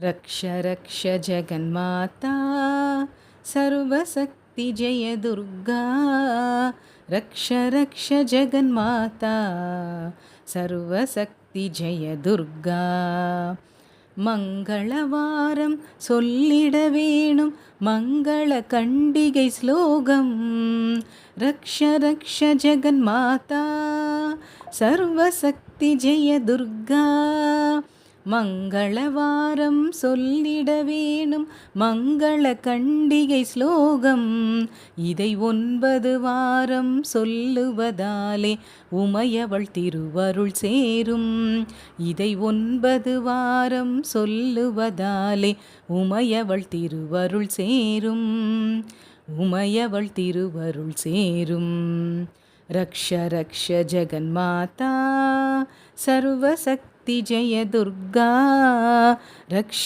रक्ष रक्ष जगन्माता सर्वशक्ति जय दुर्गा रक्ष रक्ष जगन्माता सर्वशक्ति जय दुर्गा மங்களவாரம் சொல்லிட வேணும் மங்கள கண்டிகை ஸ்லோகம் ரக்ஷ ரக்ஷ ஜெகன்மாதா சர்வசக்தி ஜெய துர்கா மங்களவாரம் சொல்லிட வேணும் மங்கள கண்டிகை ஸ்லோகம் இதை 9 வாரம் சொல்லுவதாலே உமையவள் திருவருள் சேரும் இதை 9 வாரம் சொல்லுவதாலே உமையவள் திருவருள் சேரும் உமையவள் திருவருள் சேரும் ரக்ஷ ரக்ஷ ஜெகன்மாதா சர்வசக்தி जय दुर्गा रक्ष